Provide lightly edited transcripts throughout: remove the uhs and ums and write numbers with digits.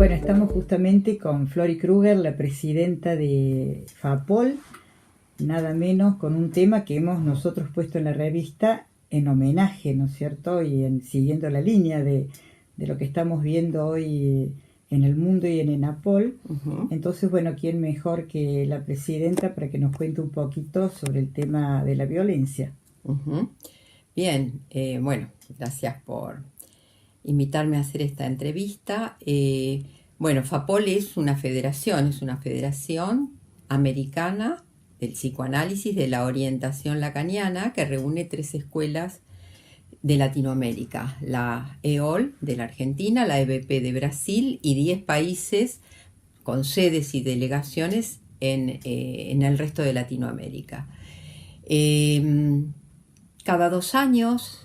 Bueno, estamos justamente con Flori Krueger, la presidenta de FAPOL, nada menos con un tema que hemos nosotros puesto en la revista en homenaje, ¿no es cierto? Y siguiendo la línea de lo que estamos viendo hoy en el mundo y en ENAPOL. Entonces, bueno, ¿quién mejor que la presidenta para que nos cuente un poquito sobre el tema de la violencia? Bien, bueno, gracias por invitarme a hacer esta entrevista. Bueno, FAPOL es una federación americana del psicoanálisis, de la orientación lacaniana, que reúne 3 escuelas de Latinoamérica: la EOL de la Argentina, la EBP de Brasil y 10 países con sedes y delegaciones en el resto de Latinoamérica. Cada 2 años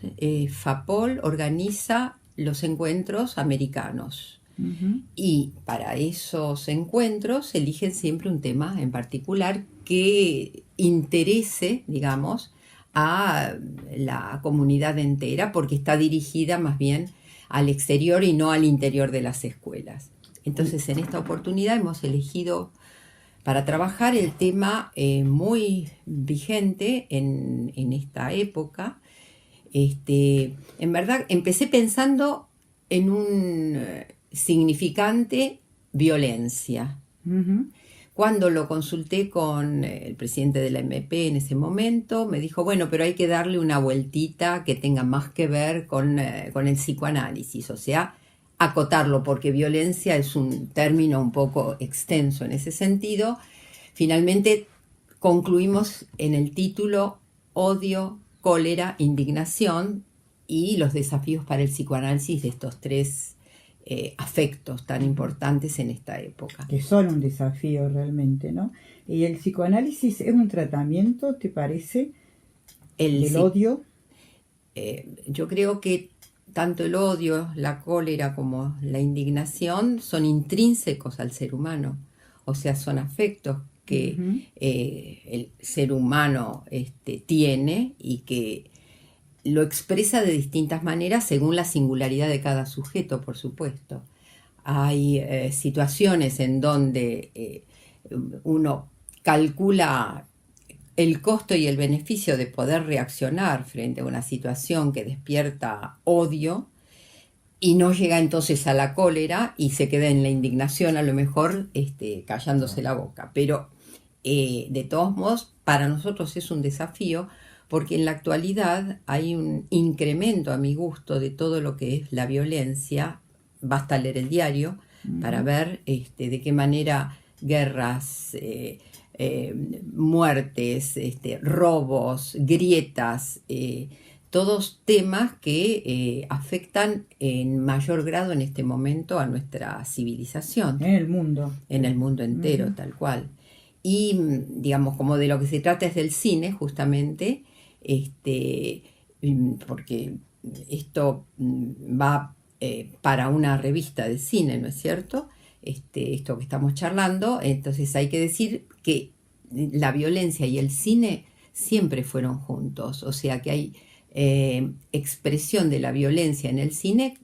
FAPOL organiza los encuentros americanos. Y para esos encuentros eligen siempre un tema en particular que interese, digamos, a la comunidad entera, porque está dirigida más bien al exterior y no al interior de las escuelas. Entonces, en esta oportunidad hemos elegido para trabajar el tema muy vigente en esta época. En verdad, empecé pensando en un significante violencia. Cuando lo consulté con el presidente de la MP en ese momento, me dijo, bueno, pero hay que darle una vueltita que tenga más que ver con el psicoanálisis, o sea, acotarlo, porque violencia es un término un poco extenso en ese sentido. Finalmente concluimos en el título Odio, cólera, indignación y los desafíos para el psicoanálisis de estos 3 afectos tan importantes en esta época. Que son un desafío realmente, ¿no? ¿Y el psicoanálisis es un tratamiento, te parece, del odio? Yo creo que tanto el odio, la cólera como la indignación son intrínsecos al ser humano, o sea, son afectos que el ser humano tiene y que lo expresa de distintas maneras según la singularidad de cada sujeto, por supuesto. Hay situaciones en donde uno calcula el costo y el beneficio de poder reaccionar frente a una situación que despierta odio y no llega entonces a la cólera y se queda en la indignación, a lo mejor callándose la boca. Pero de todos modos, para nosotros es un desafío, porque en la actualidad hay un incremento, a mi gusto, de todo lo que es la violencia. Basta leer el diario para ver de qué manera guerras, muertes, robos, grietas, todos temas que afectan en mayor grado en este momento a nuestra civilización. En el mundo. En el mundo entero, tal cual. Y, digamos, como de lo que se trata es del cine, justamente, porque esto va para una revista de cine, ¿no es cierto? Esto que estamos charlando, entonces hay que decir que la violencia y el cine siempre fueron juntos, o sea que hay expresión de la violencia en el cine.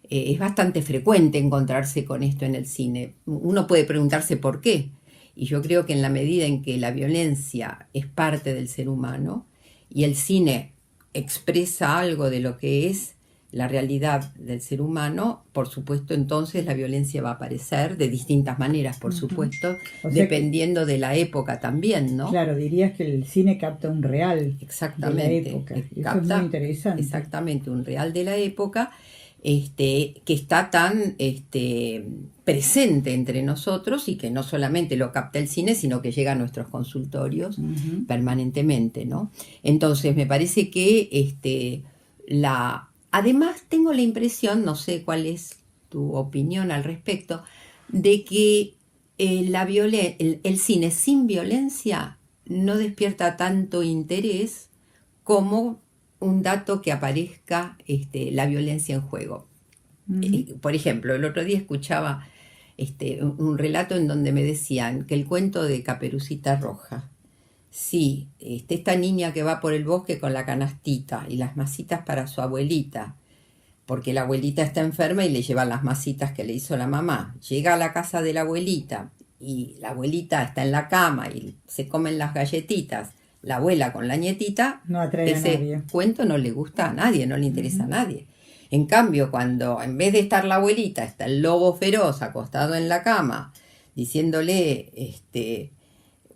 Es bastante frecuente encontrarse con esto en el cine. Uno puede preguntarse por qué. Y yo creo que en la medida en que la violencia es parte del ser humano y el cine expresa algo de lo que es la realidad del ser humano, por supuesto, entonces la violencia va a aparecer de distintas maneras, por supuesto, dependiendo de la época también, ¿no? Claro, dirías que el cine capta un real de la época. Eso es muy interesante. Exactamente, un real de la época. Que está tan presente entre nosotros y que no solamente lo capta el cine, sino que llega a nuestros consultorios permanentemente, ¿no? Entonces, me parece que además tengo la impresión, no sé cuál es tu opinión al respecto, de que el cine sin violencia no despierta tanto interés como un dato que aparezca la violencia en juego. Por ejemplo, el otro día escuchaba un relato en donde me decían que el cuento de Caperucita Roja, sí, esta niña que va por el bosque con la canastita y las masitas para su abuelita, porque la abuelita está enferma y le llevan las masitas que le hizo la mamá. Llega a la casa de la abuelita y la abuelita está en la cama y se comen las galletitas, la abuela con la nietita, No atrae a ese nadie. cuento no le gusta a nadie, no le interesa a nadie. En cambio, cuando en vez de estar la abuelita, está el lobo feroz acostado en la cama, diciéndole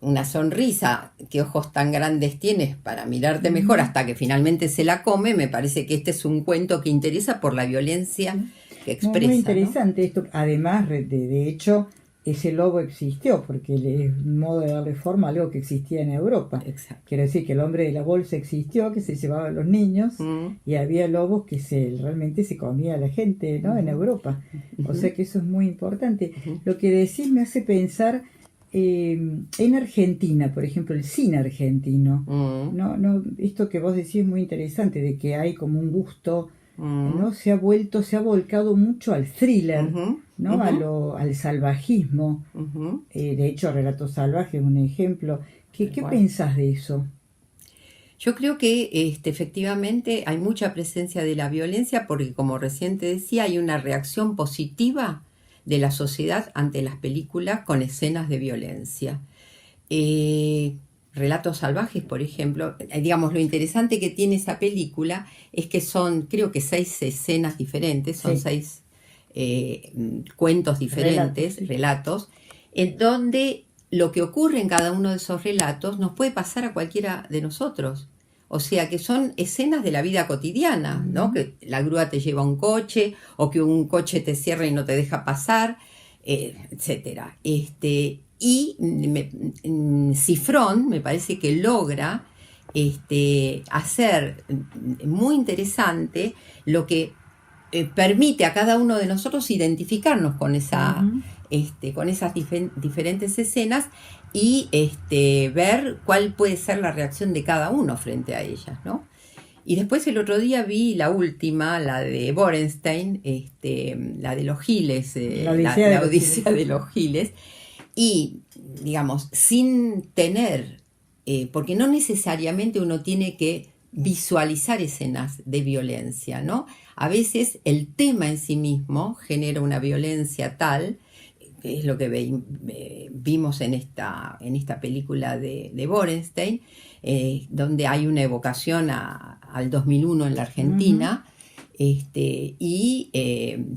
una sonrisa, qué ojos tan grandes tienes para mirarte mejor, hasta que finalmente se la come, me parece que este es un cuento que interesa por la violencia que expresa. Muy interesante, ¿no? Esto, además, de hecho, ese lobo existió, porque es un modo de darle forma a algo que existía en Europa. Exacto. Quiero decir que el hombre de la bolsa existió, que se llevaba a los niños, y había lobos que realmente se comía a la gente, ¿no? En Europa. O sea que eso es muy importante. Lo que decís me hace pensar en Argentina, por ejemplo, el cine argentino. No, esto que vos decís es muy interesante, de que hay como un gusto, ¿no? Se ha volcado mucho al thriller, ¿no? Al salvajismo. De hecho, Relatos Salvajes es un ejemplo. ¿Qué pensás de eso? Yo creo que efectivamente hay mucha presencia de la violencia porque, como recién te decía, hay una reacción positiva de la sociedad ante las películas con escenas de violencia. Relatos Salvajes, por ejemplo, digamos, lo interesante que tiene esa película es que son, creo que 6 escenas diferentes, son 6 cuentos diferentes, relatos, en donde lo que ocurre en cada uno de esos relatos nos puede pasar a cualquiera de nosotros. O sea que son escenas de la vida cotidiana, ¿no? Que la grúa te lleva a un coche, o que un coche te cierra y no te deja pasar, etcétera. Y Cifrón me parece que logra hacer muy interesante lo que permite a cada uno de nosotros identificarnos con con esas diferentes escenas y ver cuál puede ser la reacción de cada uno frente a ellas, ¿no? Y después el otro día vi la última, la de Borenstein, la de los Giles, la Odisea de los Giles, y, digamos, sin tener, porque no necesariamente uno tiene que visualizar escenas de violencia, ¿no? A veces el tema en sí mismo genera una violencia tal, que es lo que vimos en esta película de Borenstein, donde hay una evocación al 2001 en la Argentina,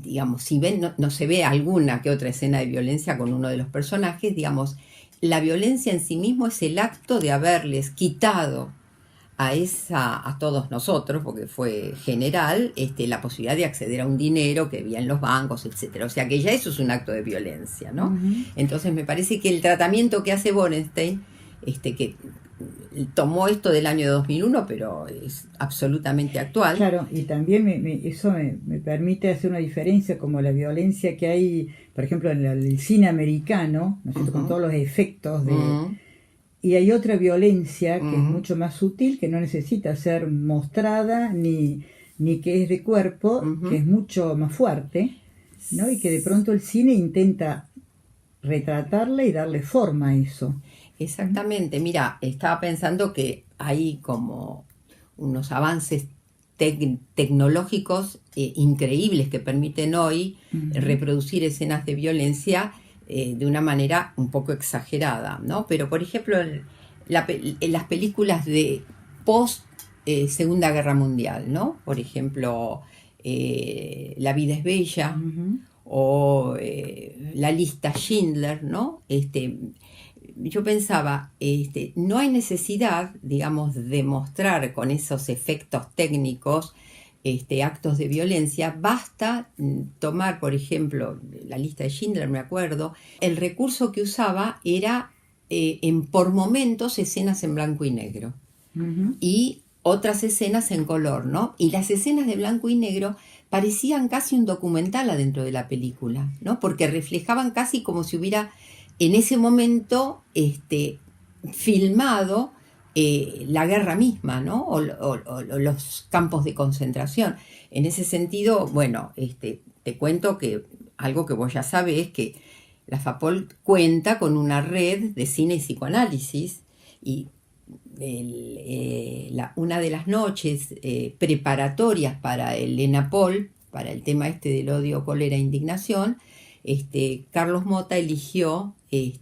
digamos, si ven, no se ve alguna que otra escena de violencia con uno de los personajes, digamos, la violencia en sí mismo es el acto de haberles quitado a todos nosotros, porque fue general, la posibilidad de acceder a un dinero que había en los bancos, etcétera. O sea que ya eso es un acto de violencia, ¿no? Entonces me parece que el tratamiento que hace Borenstein, que tomó esto del año 2001, pero es absolutamente actual. Claro, y también eso me permite hacer una diferencia, como la violencia que hay, por ejemplo, en el cine americano, ¿no es cierto? Con todos los efectos de... Y hay otra violencia que es mucho más sutil, que no necesita ser mostrada ni que es de cuerpo, que es mucho más fuerte, ¿no? Y que de pronto el cine intenta retratarla y darle forma a eso. Exactamente. Mira, estaba pensando que hay como unos avances tecnológicos increíbles que permiten hoy reproducir escenas de violencia de una manera un poco exagerada, ¿no? Pero, por ejemplo, en las películas de post Segunda Guerra Mundial, ¿no? Por ejemplo, La vida es bella, o La lista Schindler, ¿no? Yo pensaba, no hay necesidad, digamos, de mostrar con esos efectos técnicos actos de violencia. Basta tomar, por ejemplo, La lista de Schindler, me acuerdo, el recurso que usaba era por momentos escenas en blanco y negro y otras escenas en color, ¿no? Y las escenas de blanco y negro parecían casi un documental adentro de la película, ¿no? Porque reflejaban casi como si hubiera en ese momento filmado la guerra misma, ¿no? O los campos de concentración. En ese sentido, bueno, te cuento que algo que vos ya sabés, que la FAPOL cuenta con una red de cine y psicoanálisis, y una de las noches preparatorias para el ENAPOL, para el tema del odio, cólera, indignación, Carlos Mota eligió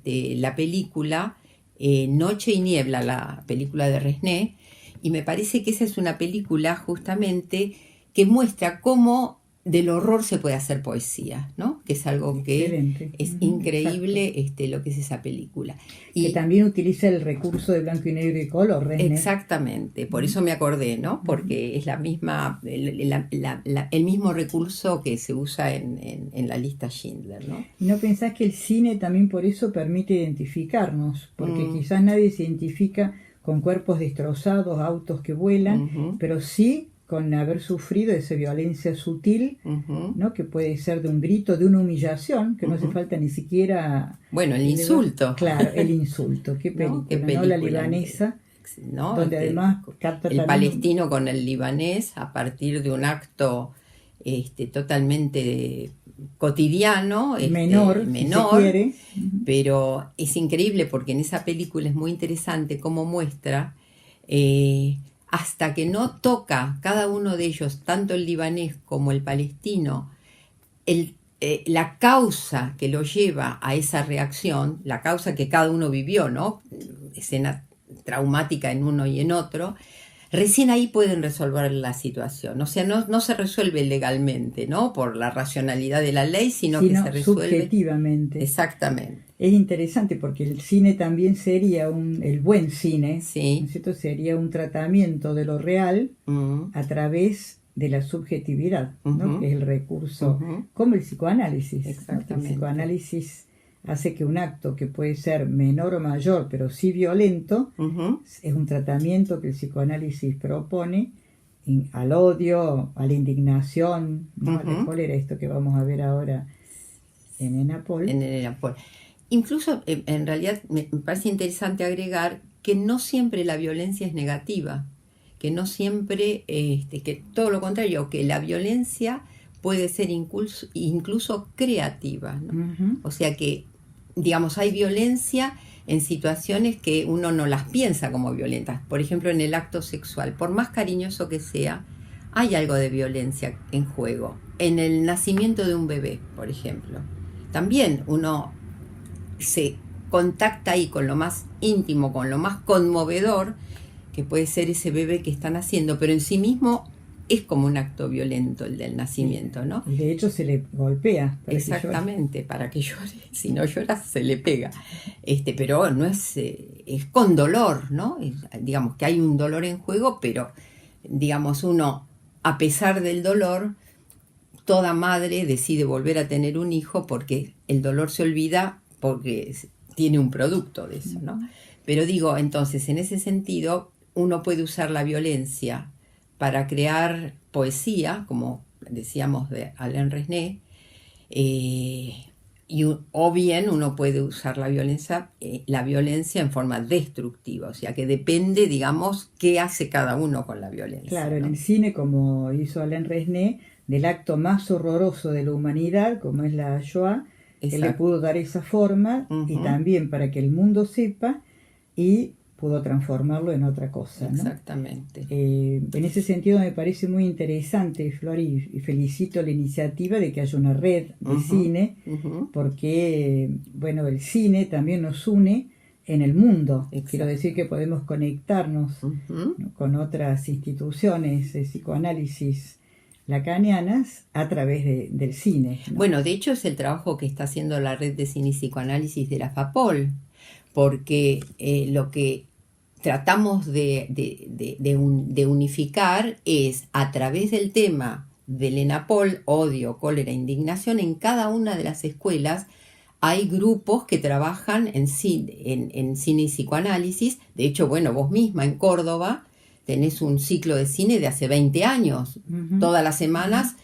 la película Noche y Niebla, la película de Resné, y me parece que esa es una película justamente que muestra cómo del horror se puede hacer poesía, ¿no? Que es algo que excelente. es increíble lo que es esa película. Y que también utiliza el recurso de blanco y negro y color, Resné. Exactamente, por eso me acordé, ¿no? Porque es la misma, el mismo recurso que se usa en la lista Schindler, ¿no? ¿Y no pensás que el cine también por eso permite identificarnos? Porque quizás nadie se identifica con cuerpos destrozados, autos que vuelan, pero sí con haber sufrido esa violencia sutil, ¿no? Que puede ser de un grito, de una humillación, que no hace falta ni siquiera... Bueno, el insulto. Claro, el insulto. Qué película, ¿no? ¿Qué película, ¿no? La libanesa, ¿no? Donde además capta el palestino con el libanés a partir de un acto totalmente cotidiano, menor, si se quiere. Pero es increíble porque en esa película es muy interesante cómo muestra... hasta que no toca cada uno de ellos, tanto el libanés como el palestino, la causa que lo lleva a esa reacción, la causa que cada uno vivió, ¿no? Escena traumática en uno y en otro, recién ahí pueden resolver la situación. O sea, no se resuelve legalmente, ¿no? Por la racionalidad de la ley, sino que se resuelve subjetivamente. Exactamente. Es interesante porque el cine también sería el buen cine, sí. ¿no es cierto? Sería un tratamiento de lo real a través de la subjetividad, ¿no? Que es el recurso, como el psicoanálisis. Exactamente. ¿no? El psicoanálisis hace que un acto que puede ser menor o mayor, pero sí violento, es un tratamiento que el psicoanálisis propone al odio, a la indignación, ¿no? A la cólera, esto que vamos a ver ahora en Enapol. En Enapol. Incluso, en realidad, me parece interesante agregar que no siempre la violencia es negativa, que no siempre, que todo lo contrario, que la violencia puede ser incluso creativa, ¿no? O sea que, digamos, hay violencia en situaciones que uno no las piensa como violentas. Por ejemplo, en el acto sexual, por más cariñoso que sea, hay algo de violencia en juego. En el nacimiento de un bebé, por ejemplo, también uno se contacta ahí con lo más íntimo, con lo más conmovedor, que puede ser ese bebé que están haciendo, pero en sí mismo es como un acto violento el del nacimiento, ¿no? Y de hecho se le golpea. Exactamente, para que llore. Si no llora, se le pega. Pero no es con dolor, ¿no? Digamos que hay un dolor en juego, pero, digamos, uno, a pesar del dolor, toda madre decide volver a tener un hijo porque el dolor se olvida porque tiene un producto de eso, ¿no? Pero digo, entonces, en ese sentido, uno puede usar la violencia para crear poesía, como decíamos de Alain Resnais, o bien uno puede usar la violencia en forma destructiva, o sea que depende, digamos, qué hace cada uno con la violencia. Claro, ¿no? En el cine, como hizo Alain Resnais, del acto más horroroso de la humanidad, como es la Shoah, él le pudo dar esa forma y también para que el mundo sepa y pudo transformarlo en otra cosa, ¿no? Exactamente. En ese sentido me parece muy interesante, Flor, y felicito la iniciativa de que haya una red de cine, porque, bueno, el cine también nos une en el mundo. Exacto. Quiero decir que podemos conectarnos, ¿no? con otras instituciones de psicoanálisis lacanianas a través del cine, ¿no? Bueno, de hecho es el trabajo que está haciendo la red de cine y psicoanálisis de la FAPOL, porque lo que tratamos de unificar es a través del tema del Enapol, odio, cólera, indignación, en cada una de las escuelas hay grupos que trabajan en cine y psicoanálisis. De hecho, bueno, vos misma en Córdoba tenés un ciclo de cine de hace 20 años, todas las semanas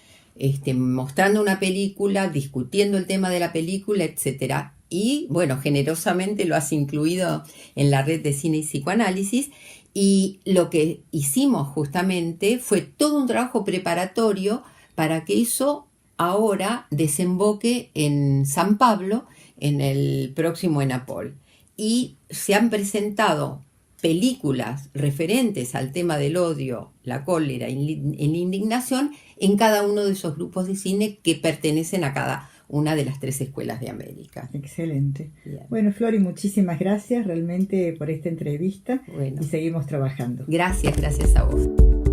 mostrando una película, discutiendo el tema de la película, etcétera. Y bueno, generosamente lo has incluido en la red de cine y psicoanálisis, y lo que hicimos justamente fue todo un trabajo preparatorio para que eso ahora desemboque en San Pablo en el próximo Enapol. Y se han presentado películas referentes al tema del odio, la cólera y la indignación en cada uno de esos grupos de cine que pertenecen a cada una de las 3 escuelas de América. Excelente. Bien. Bueno, Flori, muchísimas gracias realmente por esta entrevista Bueno. y seguimos trabajando. Gracias a vos.